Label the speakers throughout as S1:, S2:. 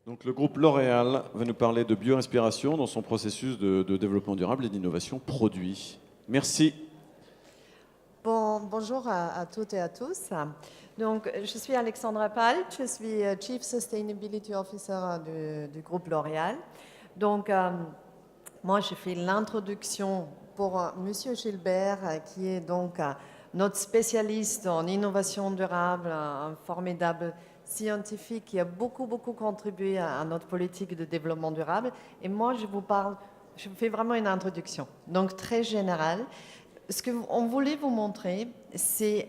S1: Donc, le groupe L'Oréal va nous parler de biorespiration dans son processus de développement durable et d'innovation produit. Merci.
S2: Bonjour à toutes et à tous. Donc, je suis Alexandra Palt, je suis Chief Sustainability Officer du groupe L'Oréal. Donc, moi, je fais l'introduction pour Monsieur Gilbert, qui est donc notre spécialiste en innovation durable, un formidable scientifique qui a beaucoup contribué à notre politique de développement durable. Et moi, je fais vraiment une introduction, donc très générale. Ce qu'on voulait vous montrer, c'est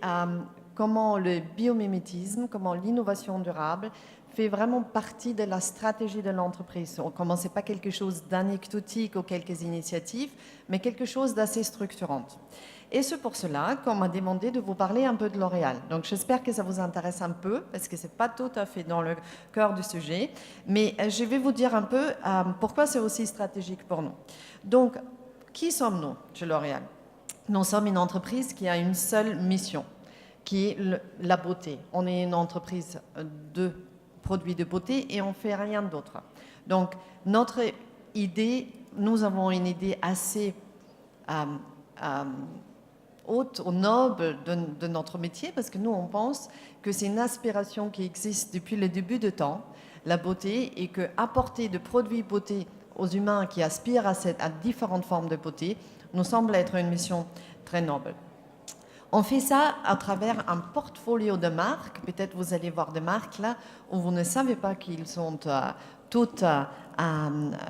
S2: comment le biomimétisme, comment l'innovation durable fait vraiment partie de la stratégie de l'entreprise. Comment ce n'est pas quelque chose d'anecdotique ou quelques initiatives, mais quelque chose d'assez structurant. Et c'est pour cela qu'on m'a demandé de vous parler un peu de L'Oréal. Donc j'espère que ça vous intéresse un peu, parce que ce n'est pas tout à fait dans le cœur du sujet, mais je vais vous dire un peu pourquoi c'est aussi stratégique pour nous. Donc, qui sommes-nous chez L'Oréal ? Nous sommes une entreprise qui a une seule mission, qui est la beauté. On est une entreprise de produits de beauté et on ne fait rien d'autre. Donc, notre idée, nous avons une idée assez haute ou noble de notre métier, parce que nous, on pense que c'est une aspiration qui existe depuis le début de temps, la beauté, et qu'apporter de produits beauté aux humains qui aspirent à différentes formes de beauté nous semble être une mission très noble. On fait ça à travers un portfolio de marques. Peut-être vous allez voir des marques là où vous ne savez pas qu'ils sont toutes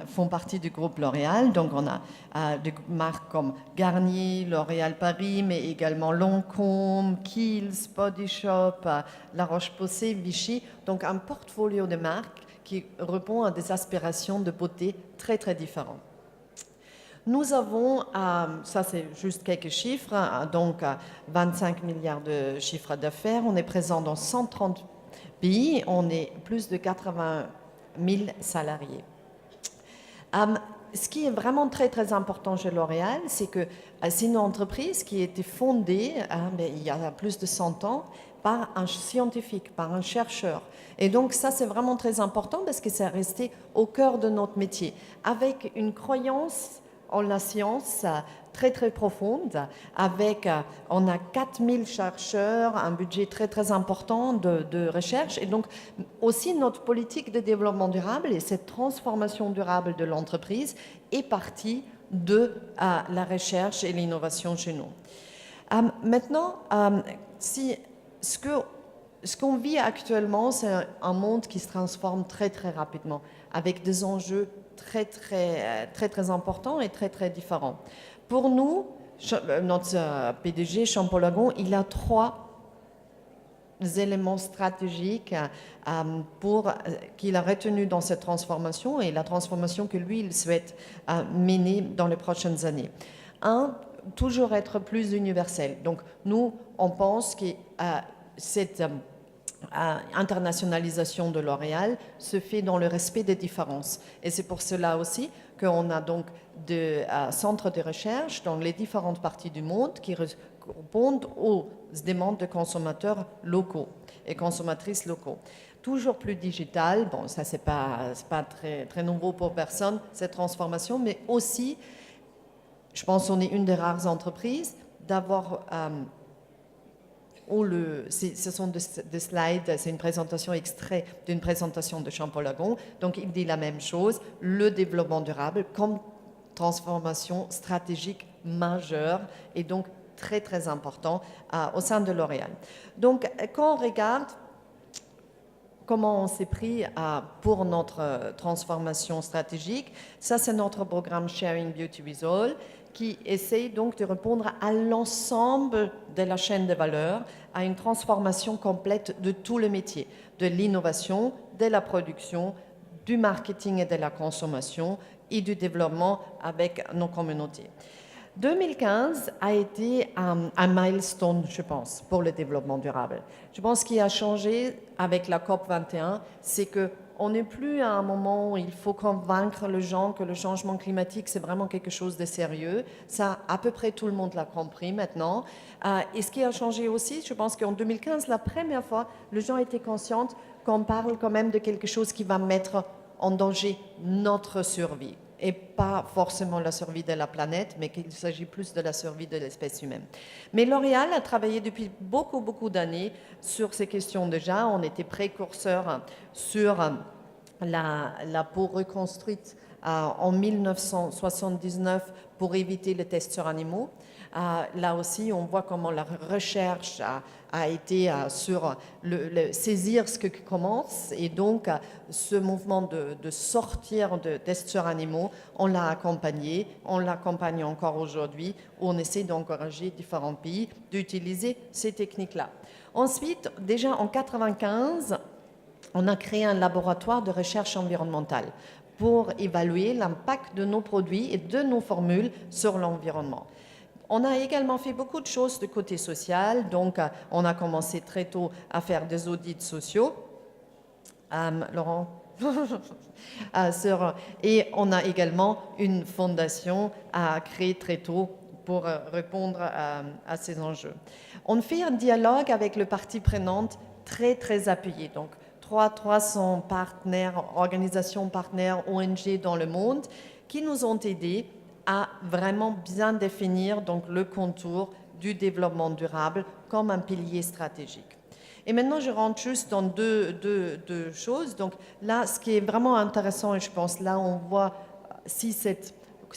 S2: font partie du groupe L'Oréal. Donc on a des marques comme Garnier, L'Oréal Paris, mais également Lancôme, Kiehl's, Body Shop, La Roche-Posay, Vichy. Donc un portfolio de marques qui répond à des aspirations de beauté très différentes. Nous avons, ça c'est juste quelques chiffres, donc 25 milliards de chiffres d'affaires. On est présent dans 130 pays, on est plus de 80 000 salariés. Ce qui est vraiment très important chez L'Oréal, c'est que c'est une entreprise qui a été fondée il y a plus de 100 ans par un scientifique, par un chercheur. Et donc ça, c'est vraiment très important parce que c'est resté au cœur de notre métier, avec une croyance en la science très profonde, on a 4000 chercheurs, un budget très important de recherche, et donc aussi notre politique de développement durable et cette transformation durable de l'entreprise est partie de la recherche et l'innovation chez nous. Maintenant, ce qu'on vit actuellement, c'est un monde qui se transforme très rapidement, avec des enjeux très importants et très différents. Pour nous, notre PDG, Jean-Paul Agon, il a 3 éléments stratégiques qu'il a retenus dans cette transformation et la transformation que lui, il souhaite mener dans les prochaines années. Toujours être plus universel. Donc, nous, on pense que cette internationalisation de L'Oréal se fait dans le respect des différences. Et c'est pour cela aussi qu'on a donc des centres de recherche dans les différentes parties du monde qui répondent aux demandes de consommateurs locaux et consommatrices locaux. Toujours plus digital, bon, ça c'est pas très nouveau pour personne, cette transformation, mais aussi, je pense qu'on est une des rares entreprises d'avoir... ce sont des slides, c'est une présentation extrait d'une présentation de Jean-Paul Agon. Donc, il dit la même chose, le développement durable comme transformation stratégique majeure et donc très important au sein de L'Oréal. Donc, quand on regarde comment on s'est pris pour notre transformation stratégique, ça c'est notre programme Sharing Beauty with All, qui essaye donc de répondre à l'ensemble de la chaîne de valeur, à une transformation complète de tous les métiers, de l'innovation, de la production, du marketing et de la consommation et du développement avec nos communautés. 2015 a été un milestone, je pense, pour le développement durable. Je pense qu'il a changé avec la COP21, c'est que on n'est plus à un moment où il faut convaincre les gens que le changement climatique, c'est vraiment quelque chose de sérieux. Ça, à peu près tout le monde l'a compris maintenant. Et ce qui a changé aussi, je pense qu'en 2015, la première fois, les gens étaient conscients qu'on parle quand même de quelque chose qui va mettre en danger notre survie et pas forcément la survie de la planète, mais qu'il s'agit plus de la survie de l'espèce humaine. Mais L'Oréal a travaillé depuis beaucoup d'années sur ces questions déjà. On était précurseurs sur la peau reconstruite en 1979 pour éviter les tests sur animaux. Là aussi, on voit comment la recherche a été sur saisir ce qui commence, et donc ce mouvement de sortir de tests sur animaux, on l'a accompagné, on l'accompagne encore aujourd'hui, où on essaie d'encourager différents pays d'utiliser ces techniques-là. Ensuite, déjà en 1995, on a créé un laboratoire de recherche environnementale pour évaluer l'impact de nos produits et de nos formules sur l'environnement. On a également fait beaucoup de choses de côté social, donc on a commencé très tôt à faire des audits sociaux. Laurent et on a également une fondation à créer très tôt pour répondre à ces enjeux. On fait un dialogue avec les parties prenantes très appuyé, donc 300 partenaires, organisations partenaires, ONG dans le monde qui nous ont aidés à vraiment bien définir donc le contour du développement durable comme un pilier stratégique. Et maintenant, je rentre juste dans deux choses. Donc là, ce qui est vraiment intéressant, et je pense là, on voit si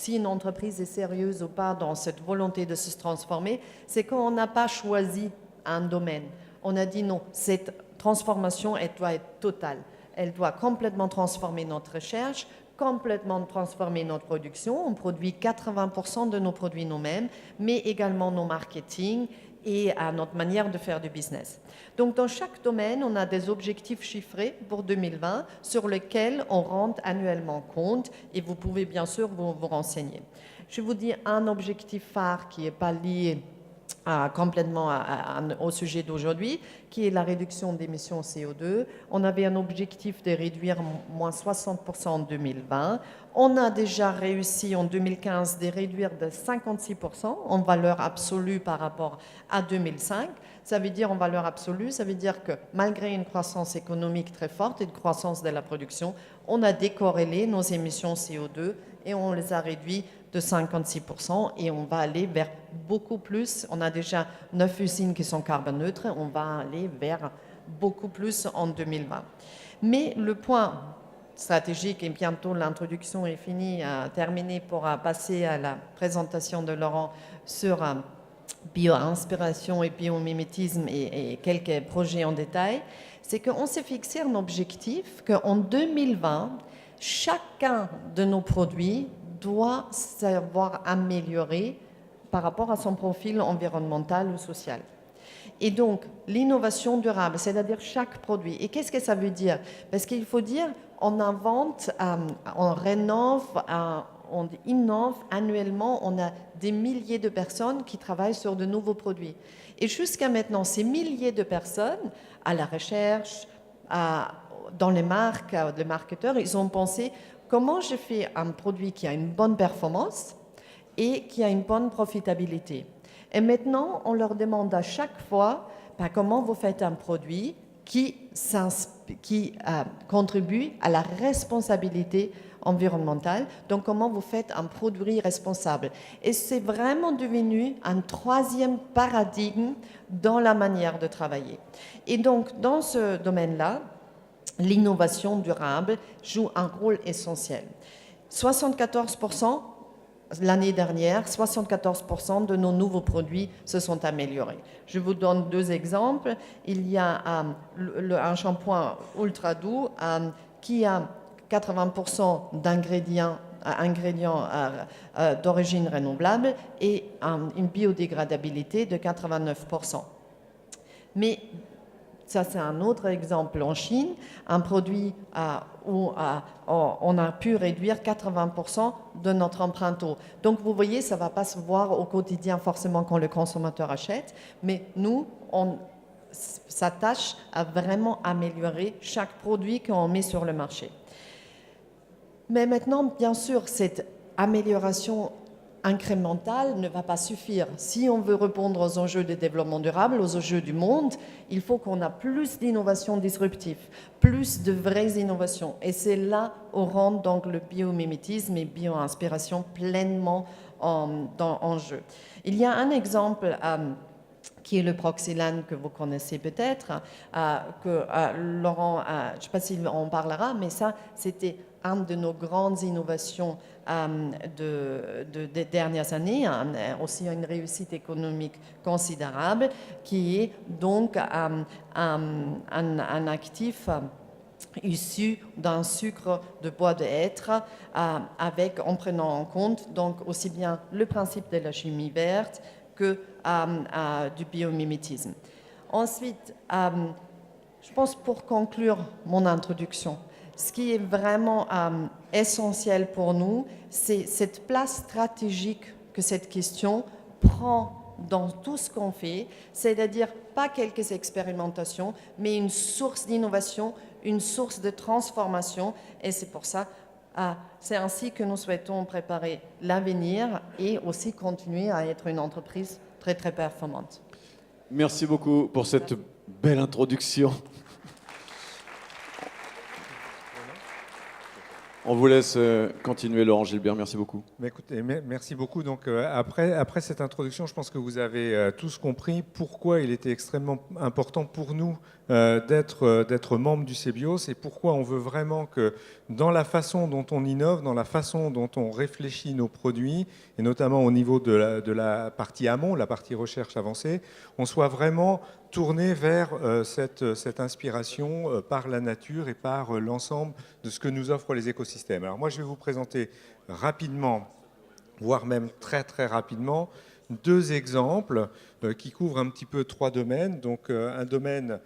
S2: une entreprise est sérieuse ou pas dans cette volonté de se transformer, c'est qu'on n'a pas choisi un domaine. On a dit non, cette transformation, elle doit être totale. Elle doit complètement transformer notre recherche, complètement transformer notre production. On produit 80% de nos produits nous-mêmes, mais également nos marketing et à notre manière de faire du business. Donc, dans chaque domaine, on a des objectifs chiffrés pour 2020 sur lesquels on rend annuellement compte, et vous pouvez bien sûr vous renseigner. Je vous dis un objectif phare qui n'est pas lié complètement au sujet d'aujourd'hui, qui est la réduction d'émissions CO2. On avait un objectif de réduire moins 60% en 2020. On a déjà réussi en 2015 de réduire de 56% en valeur absolue par rapport à 2005. Ça veut dire en valeur absolue, ça veut dire que malgré une croissance économique très forte et une croissance de la production, on a décorrélé nos émissions CO2 et on les a réduites de 56%, et on va aller vers beaucoup plus. On a déjà 9 usines qui sont carbone neutres, on va aller vers beaucoup plus en 2020. Mais le point stratégique, et bientôt l'introduction est finie, terminée pour passer à la présentation de Laurent sur bio-inspiration et biomimétisme et quelques projets en détail, c'est qu'on s'est fixé un objectif qu'en 2020, chacun de nos produits doit savoir améliorer par rapport à son profil environnemental ou social. Et donc, l'innovation durable, c'est-à-dire chaque produit. Et qu'est-ce que ça veut dire? Parce qu'il faut dire, on invente, on rénove, on innove annuellement, on a des milliers de personnes qui travaillent sur de nouveaux produits. Et jusqu'à maintenant, ces milliers de personnes, à la recherche, dans les marques, les marketeurs, ils ont pensé comment je fais un produit qui a une bonne performance et qui a une bonne profitabilité. Et maintenant, on leur demande à chaque fois comment vous faites un produit qui contribue à la responsabilité environnementale. Donc, comment vous faites un produit responsable. Et c'est vraiment devenu un troisième paradigme dans la manière de travailler. Et donc, dans ce domaine-là, l'innovation durable joue un rôle essentiel. 74%, l'année dernière, 74% de nos nouveaux produits se sont améliorés. Je vous donne deux exemples. Il y a un shampoing ultra doux qui a 80% d'ingrédients d'origine renouvelable et une biodégradabilité de 89%. Mais ça, c'est un autre exemple en Chine, un produit où on a pu réduire 80% de notre empreinte eau. Donc, vous voyez, ça ne va pas se voir au quotidien forcément quand le consommateur achète, mais nous, on s'attache à vraiment améliorer chaque produit qu'on met sur le marché. Mais maintenant, bien sûr, cette amélioration incrémental ne va pas suffire. Si on veut répondre aux enjeux de développement durable, aux enjeux du monde, il faut qu'on ait plus d'innovations disruptives, plus de vraies innovations. Et c'est là où rentre donc le biomimétisme et bio-inspiration pleinement en jeu. Il y a un exemple qui est le Proxylan que vous connaissez peut-être, que Laurent, je ne sais pas s'il en parlera, mais ça, c'était une de nos grandes innovations des dernières années, aussi une réussite économique considérable, qui est donc un actif issu d'un sucre de bois de hêtre, en prenant en compte donc aussi bien le principe de la chimie verte que du biomimétisme. Ensuite, je pense pour conclure mon introduction, ce qui est vraiment essentiel pour nous, c'est cette place stratégique que cette question prend dans tout ce qu'on fait, c'est-à-dire pas quelques expérimentations, mais une source d'innovation, une source de transformation, et c'est pour ça, c'est ainsi que nous souhaitons préparer l'avenir et aussi continuer à être une entreprise très très performante.
S1: Merci beaucoup pour cette belle introduction. On vous laisse continuer, Laurent Gilbert. Merci beaucoup.
S3: Mais écoutez, merci beaucoup. Donc, après cette introduction, je pense que vous avez tous compris pourquoi il était extrêmement important pour nous d'être membre du CBIOS et pourquoi on veut vraiment que dans la façon dont on innove, dans la façon dont on réfléchit nos produits, et notamment au niveau de la partie amont, la partie recherche avancée, on soit vraiment tourné vers cette inspiration par la nature et par l'ensemble de ce que nous offrent les écosystèmes. Alors moi, je vais vous présenter rapidement, voire même très très rapidement, deux exemples qui couvrent un petit peu trois domaines. Donc un domaine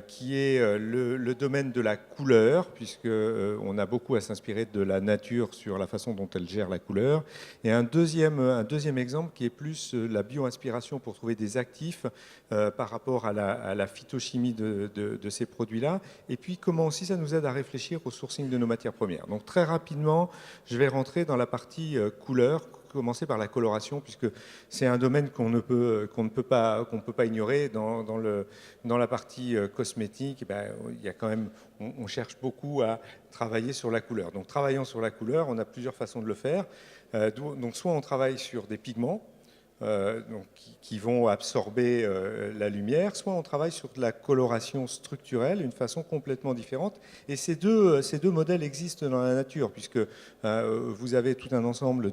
S3: qui est le domaine de la couleur, puisqu'on a beaucoup à s'inspirer de la nature sur la façon dont elle gère la couleur. Et un deuxième exemple qui est plus la bio-inspiration pour trouver des actifs par rapport à la phytochimie de ces produits-là. Et puis comment aussi ça nous aide à réfléchir au sourcing de nos matières premières. Donc très rapidement, je vais rentrer dans la partie couleur, commencer par la coloration, puisque c'est un domaine qu'on ne peut pas ignorer. Dans la partie cosmétique, il y a quand même, on cherche beaucoup à travailler sur la couleur. Donc travaillant sur la couleur, on a plusieurs façons de le faire. Donc soit on travaille sur des pigments, qui vont absorber la lumière, soit on travaille sur de la coloration structurelle, une façon complètement différente. Et ces deux modèles existent dans la nature, puisque vous avez tout un ensemble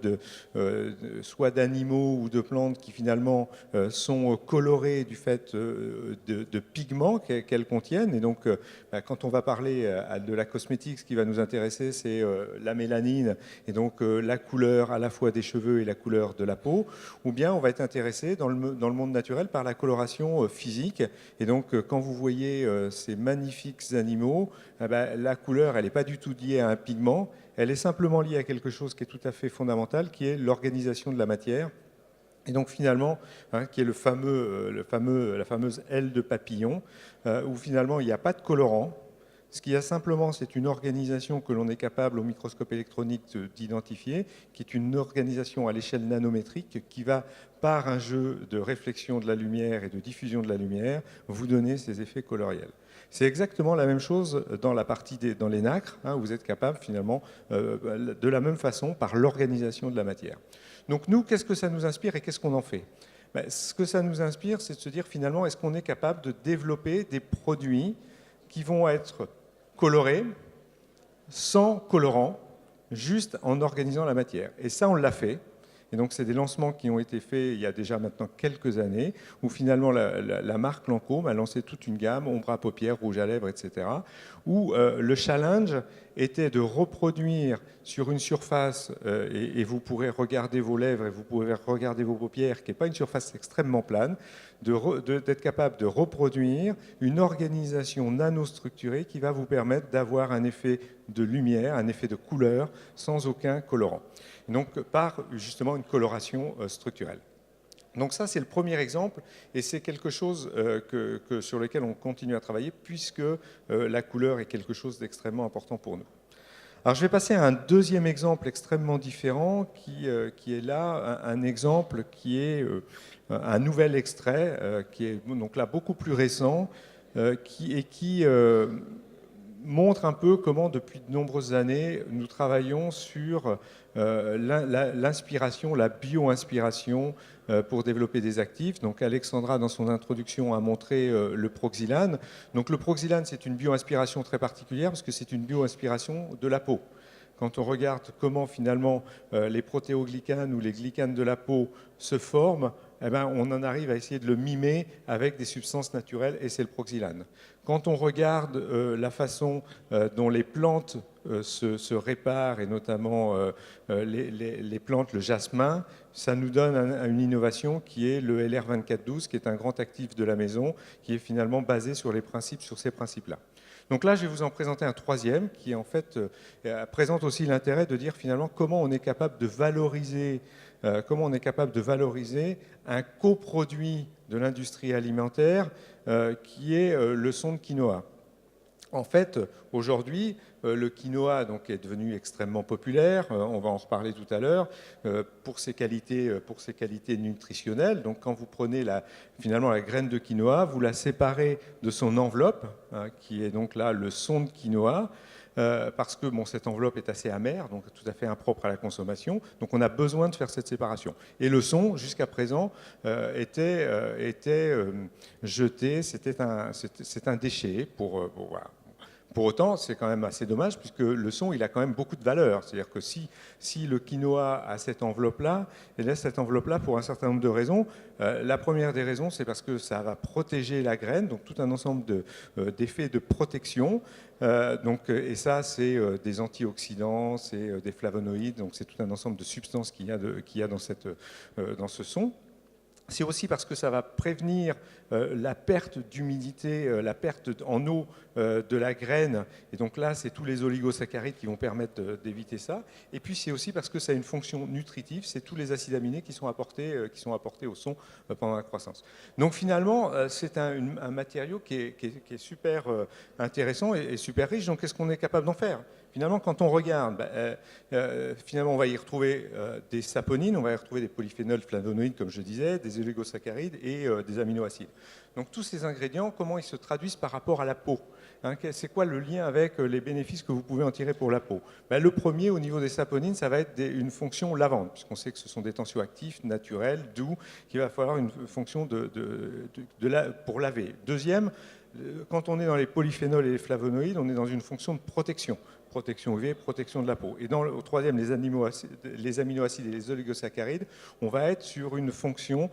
S3: soit d'animaux ou de plantes qui finalement sont colorées du fait de pigments qu'elles contiennent. Et donc, quand on va parler de la cosmétique, ce qui va nous intéresser, c'est la mélanine, et donc la couleur à la fois des cheveux et la couleur de la peau, ou bien on va être intéressé dans le monde naturel par la coloration physique. Et donc, quand vous voyez ces magnifiques animaux, la couleur, elle n'est pas du tout liée à un pigment, elle est simplement liée à quelque chose qui est tout à fait fondamental, qui est l'organisation de la matière. Et donc finalement, qui est la fameuse aile de papillon, où finalement il n'y a pas de colorant. Ce qu'il y a simplement, c'est une organisation que l'on est capable au microscope électronique d'identifier, qui est une organisation à l'échelle nanométrique qui va, par un jeu de réflexion de la lumière et de diffusion de la lumière, vous donner ces effets coloriels. C'est exactement la même chose dans dans les nacres. Vous êtes capable finalement de la même façon par l'organisation de la matière. Donc nous, qu'est-ce que ça nous inspire et qu'est-ce qu'on en fait ? Ce que ça nous inspire, c'est de se dire finalement, est-ce qu'on est capable de développer des produits qui vont être colorés, sans colorant, juste en organisant la matière. Et ça, on l'a fait. Et donc, c'est des lancements qui ont été faits il y a déjà maintenant quelques années, où finalement la marque Lancôme a lancé toute une gamme, ombre à paupières, rouge à lèvres, etc., où le challenge était de reproduire sur une surface, et vous pourrez regarder vos lèvres et vous pourrez regarder vos paupières, qui n'est pas une surface extrêmement plane, d'être capable de reproduire une organisation nanostructurée qui va vous permettre d'avoir un effet de lumière, un effet de couleur, sans aucun colorant. Donc par justement une coloration structurelle. Donc ça, c'est le premier exemple, et c'est quelque chose sur lequel on continue à travailler, puisque la couleur est quelque chose d'extrêmement important pour nous. Alors je vais passer à un deuxième exemple extrêmement différent qui est là, un exemple qui est un nouvel extrait, qui est donc là beaucoup plus récent, qui montre un peu comment depuis de nombreuses années nous travaillons sur l'inspiration, la bio-inspiration pour développer des actifs. Donc Alexandra, dans son introduction, a montré le Proxylane. Donc le Proxylane, c'est une bio-inspiration très particulière parce que c'est une bio-inspiration de la peau. Quand on regarde comment finalement les protéoglycanes ou les glycanes de la peau se forment, eh ben, on en arrive à essayer de le mimer avec des substances naturelles et c'est le Proxylane. Quand on regarde la façon dont les plantes se réparent et notamment les plantes, le jasmin, ça nous donne une innovation qui est le LR2412, qui est un grand actif de la maison, qui est finalement basé sur ces principes-là. Donc là, je vais vous en présenter un troisième qui en fait présente aussi l'intérêt de dire finalement comment on est capable de valoriser un coproduit de l'industrie alimentaire qui est le son de quinoa. En fait, aujourd'hui, le quinoa donc, est devenu extrêmement populaire, on va en reparler tout à l'heure, pour ses qualités nutritionnelles. Donc quand vous prenez finalement la graine de quinoa, vous la séparez de son enveloppe, hein, qui est donc là le son de quinoa, parce que bon, cette enveloppe est assez amère, donc tout à fait impropre à la consommation. Donc on a besoin de faire cette séparation. Et le son, jusqu'à présent, était jeté, c'est un déchet voilà. Pour autant, c'est quand même assez dommage puisque le son, il a quand même beaucoup de valeur. C'est-à-dire que si le quinoa a cette enveloppe-là, il a cette enveloppe-là pour un certain nombre de raisons. La première des raisons, c'est parce que ça va protéger la graine, donc tout un ensemble d'effets de protection. Et ça, c'est des antioxydants, c'est des flavonoïdes, donc c'est tout un ensemble de substances qu'il y a dans ce son. C'est aussi parce que ça va prévenir la perte d'humidité, la perte en eau de la graine. Et donc là, c'est tous les oligosaccharides qui vont permettre d'éviter ça. Et puis c'est aussi parce que ça a une fonction nutritive, c'est tous les acides aminés qui sont apportés au son pendant la croissance. Donc finalement, c'est un matériau qui est super intéressant et super riche. Donc qu'est-ce qu'on est capable d'en faire ? Finalement, quand on regarde, finalement, on va y retrouver des saponines, on va y retrouver des polyphénols flavonoïdes, comme je disais, des oligosaccharides et des aminoacides. Donc tous ces ingrédients, comment ils se traduisent par rapport à la peau, hein, c'est quoi le lien avec les bénéfices que vous pouvez en tirer pour la peau? Le premier, au niveau des saponines, ça va être une fonction lavante, puisqu'on sait que ce sont des tensioactifs naturels, doux, qu'il va falloir une fonction pour laver. Deuxième, quand on est dans les polyphénols et les flavonoïdes, on est dans une fonction de protection UV, protection de la peau. Et au troisième, les aminoacides et les oligosaccharides, on va être sur une fonction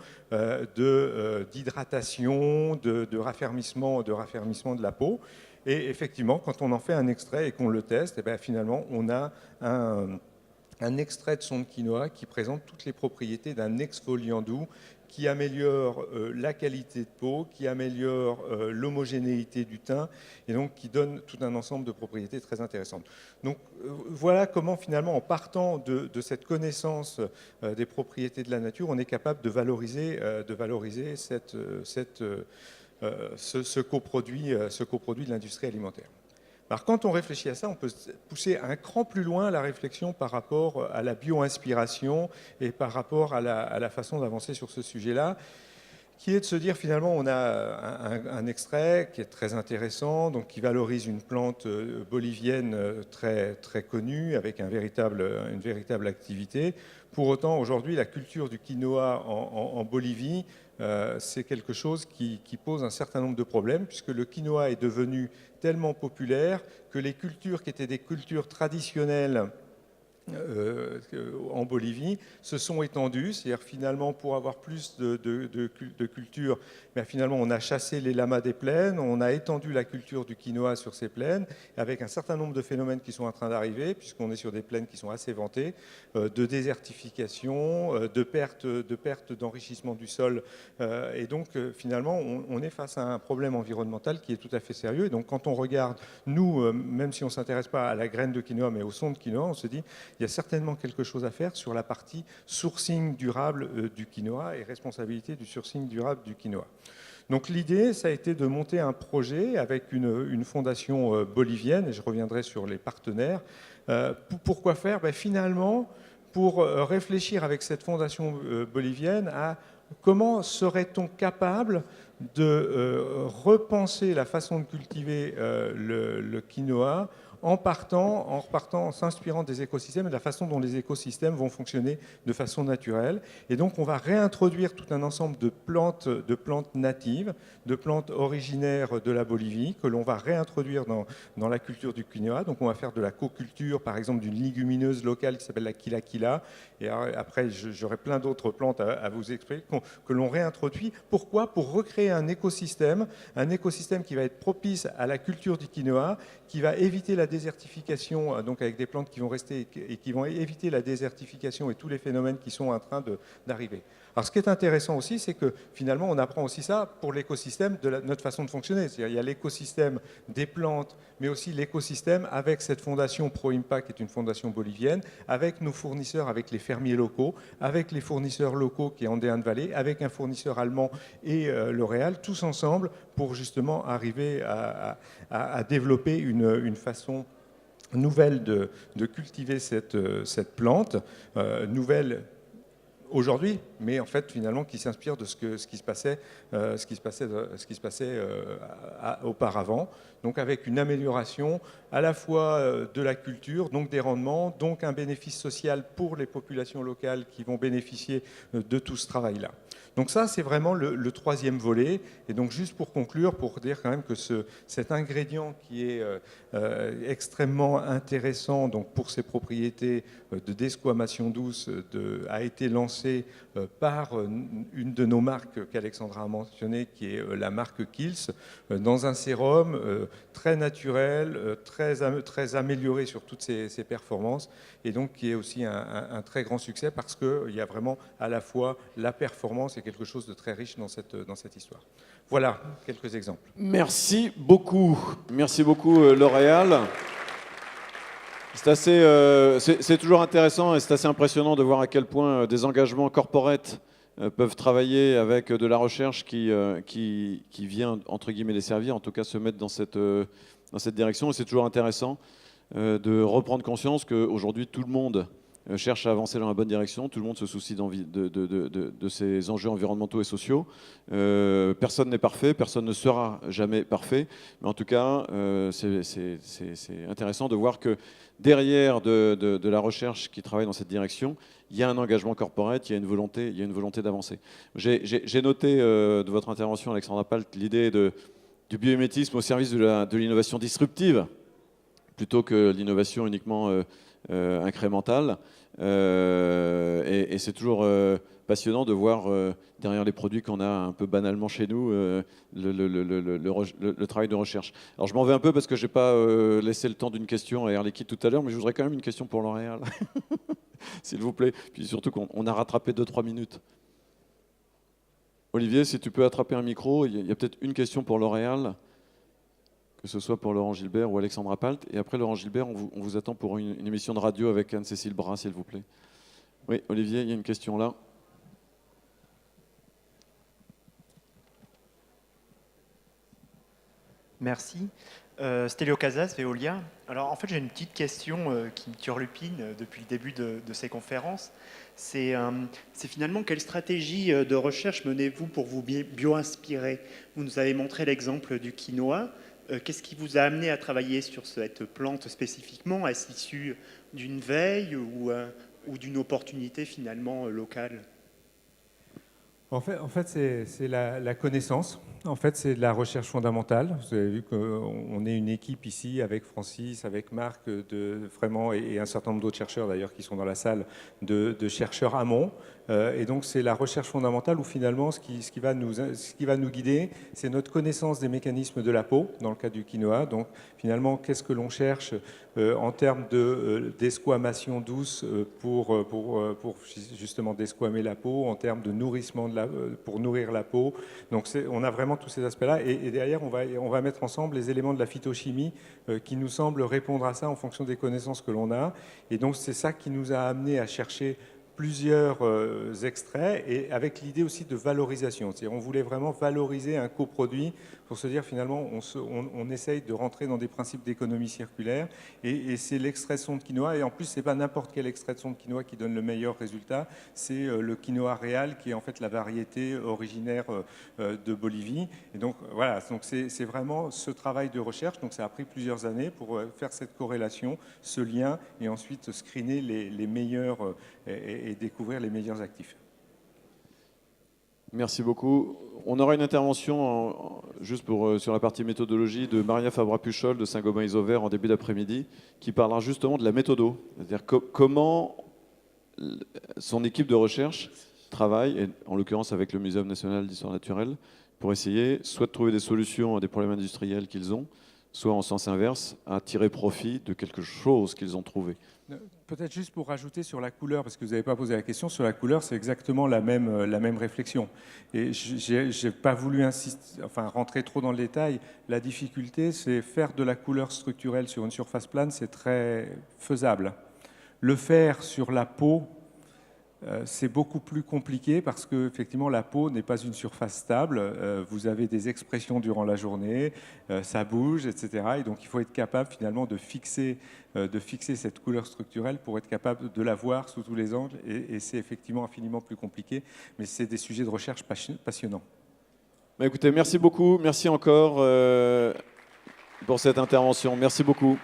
S3: d'hydratation, de raffermissement de la peau. Et effectivement, quand on en fait un extrait et qu'on le teste, et bien finalement, on a un extrait de son de quinoa qui présente toutes les propriétés d'un exfoliant doux qui améliore la qualité de peau, qui améliore l'homogénéité du teint et donc qui donne tout un ensemble de propriétés très intéressantes. Donc voilà comment finalement en partant de cette connaissance des propriétés de la nature, on est capable de valoriser ce coproduit de l'industrie alimentaire. Alors, quand on réfléchit à ça, on peut pousser un cran plus loin la réflexion par rapport à la bio-inspiration et par rapport à la façon d'avancer sur ce sujet-là, qui est de se dire finalement on a un extrait qui est très intéressant, donc qui valorise une plante bolivienne très, très connue avec une véritable activité. Pour autant, aujourd'hui, la culture du quinoa en Bolivie, c'est quelque chose qui pose un certain nombre de problèmes, puisque le quinoa est devenu tellement populaire que les cultures qui étaient des cultures traditionnelles en Bolivie se sont étendues, c'est-à-dire finalement pour avoir plus de cultures, finalement on a chassé les lamas des plaines, on a étendu la culture du quinoa sur ces plaines, avec un certain nombre de phénomènes qui sont en train d'arriver, puisqu'on est sur des plaines qui sont assez vantées, de désertification, de perte d'enrichissement du sol, et donc finalement on est face à un problème environnemental qui est tout à fait sérieux, et donc quand on regarde, nous, même si on ne s'intéresse pas à la graine de quinoa, mais au son de quinoa, on se dit il y a certainement quelque chose à faire sur la partie sourcing durable du quinoa et responsabilité du sourcing durable du quinoa. Donc l'idée, ça a été de monter un projet avec une fondation bolivienne, et je reviendrai sur les partenaires. Pourquoi faire? Finalement, pour réfléchir avec cette fondation bolivienne à comment serait-on capable de repenser la façon de cultiver le quinoa en repartant, en s'inspirant des écosystèmes et de la façon dont les écosystèmes vont fonctionner de façon naturelle. Et donc, on va réintroduire tout un ensemble de plantes natives, de plantes originaires de la Bolivie, que l'on va réintroduire dans la culture du quinoa. Donc, on va faire de la co-culture, par exemple, d'une légumineuse locale qui s'appelle la quila. Et après, j'aurai plein d'autres plantes à vous expliquer, que l'on réintroduit. Pourquoi? Pour recréer un écosystème qui va être propice à la culture du quinoa, qui va éviter la désertification, donc avec des plantes qui vont rester et qui vont éviter la désertification et tous les phénomènes qui sont en train d'arriver. Alors ce qui est intéressant aussi, c'est que finalement on apprend aussi ça pour l'écosystème de notre façon de fonctionner. C'est-à-dire il y a l'écosystème des plantes, mais aussi l'écosystème avec cette fondation ProIMPA, qui est une fondation bolivienne, avec nos fournisseurs, avec les fermiers locaux, avec les fournisseurs locaux qui est Andean Valley, avec un fournisseur allemand et L'Oréal, tous ensemble pour justement arriver à développer une façon nouvelle de cultiver cette plante, nouvelle aujourd'hui, mais en fait finalement qui s'inspire de ce qui se passait auparavant. Donc avec une amélioration à la fois de la culture, donc des rendements, donc un bénéfice social pour les populations locales qui vont bénéficier de tout ce travail-là. Donc ça, c'est vraiment le troisième volet. Et donc juste pour conclure, pour dire quand même que cet ingrédient qui est extrêmement intéressant donc pour ses propriétés de desquamation douce a été lancé par une de nos marques qu'Alexandra a mentionné, qui est la marque Kiehl's, dans un sérum très naturel, très amélioré sur toutes ses performances, et donc qui est aussi un très grand succès parce qu'il y a vraiment à la fois la performance et quelque chose de très riche dans cette histoire. Voilà quelques exemples.
S1: Merci beaucoup L'Oréal. C'est toujours intéressant et c'est assez impressionnant de voir à quel point des engagements corporate peuvent travailler avec de la recherche qui vient, entre guillemets, les servir, en tout cas se mettre dans cette direction. Et c'est toujours intéressant de reprendre conscience qu'aujourd'hui, tout le monde cherche à avancer dans la bonne direction, tout le monde se soucie de ces enjeux environnementaux et sociaux. Personne n'est parfait, personne ne sera jamais parfait, mais en tout cas, c'est intéressant de voir que derrière de la recherche qui travaille dans cette direction, il y a un engagement corporate, il y a une volonté d'avancer. J'ai noté de votre intervention, Alexandra Palt, l'idée du biomimétisme au service de l'innovation disruptive, plutôt que l'innovation uniquement incrémentale. Et c'est toujours passionnant de voir derrière les produits qu'on a un peu banalement chez nous le travail de recherche. Alors je m'en vais un peu parce que je n'ai pas laissé le temps d'une question à Air Liquide tout à l'heure, mais je voudrais quand même une question pour L'Oréal, s'il vous plaît. Puis surtout qu'on a rattrapé 2-3 minutes. Olivier, si tu peux attraper un micro, il y a peut-être une question pour L'Oréal, que ce soit pour Laurent Gilbert ou Alexandra Palt. Et après Laurent Gilbert, on vous attend pour une émission de radio avec Anne-Cécile Bras, s'il vous plaît. Oui, Olivier, il y a une question là.
S4: Merci. Stélio Casas, Veolia. Alors en fait j'ai une petite question qui me turlupine depuis le début de ces conférences. C'est finalement quelle stratégie de recherche menez-vous pour vous bio-inspirer? Vous nous avez montré l'exemple du quinoa. Qu'est-ce qui vous a amené à travailler sur cette plante spécifiquement? Est-ce issu d'une veille ou d'une opportunité finalement locale?
S3: En fait c'est la connaissance. En fait, c'est de la recherche fondamentale. Vous avez vu qu'on est une équipe ici avec Francis, avec Marc, vraiment, et un certain nombre d'autres chercheurs d'ailleurs qui sont dans la salle, de chercheurs amont. Et donc, c'est la recherche fondamentale où finalement, ce qui va nous guider, c'est notre connaissance des mécanismes de la peau, dans le cas du quinoa. Donc, finalement, qu'est-ce que l'on cherche en termes d'esquamation douce pour justement desquamer la peau, en termes de nourrissement pour nourrir la peau. Donc, on a vraiment vraiment tous ces aspects-là. Et derrière, on va mettre ensemble les éléments de la phytochimie qui nous semblent répondre à ça en fonction des connaissances que l'on a. Et donc, c'est ça qui nous a amené à chercher plusieurs extraits et avec l'idée aussi de valorisation. C'est-à-dire, on voulait vraiment valoriser un coproduit pour se dire finalement on essaye de rentrer dans des principes d'économie circulaire et c'est l'extrait de son de quinoa et en plus c'est pas n'importe quel extrait de son de quinoa qui donne le meilleur résultat, c'est le quinoa réal qui est en fait la variété originaire de Bolivie et donc voilà, donc c'est vraiment ce travail de recherche, donc ça a pris plusieurs années pour faire cette corrélation, ce lien et ensuite screener les meilleurs et découvrir les meilleurs actifs.
S1: Merci beaucoup. On aura une intervention, juste sur la partie méthodologie, de Maria Fabra-Puchol de Saint-Gobain-Isovert en début d'après-midi, qui parlera justement de la méthodo, c'est-à-dire comment son équipe de recherche travaille, et en l'occurrence avec le Muséum national d'histoire naturelle, pour essayer soit de trouver des solutions à des problèmes industriels qu'ils ont, soit en sens inverse, à tirer profit de quelque chose qu'ils ont trouvé.
S3: Peut-être juste pour rajouter sur la couleur, parce que vous n'avez pas posé la question, sur la couleur, c'est exactement la même réflexion. Et je n'ai pas voulu rentrer trop dans le détail. La difficulté, c'est faire de la couleur structurelle sur une surface plane, c'est très faisable. Le faire sur la peau, c'est beaucoup plus compliqué parce que effectivement la peau n'est pas une surface stable. Vous avez des expressions durant la journée, ça bouge, etc. Et donc il faut être capable finalement de fixer cette couleur structurelle pour être capable de la voir sous tous les angles. Et c'est effectivement infiniment plus compliqué, mais c'est des sujets de recherche passionnants.
S1: Écoutez, merci beaucoup, merci encore pour cette intervention. Merci beaucoup.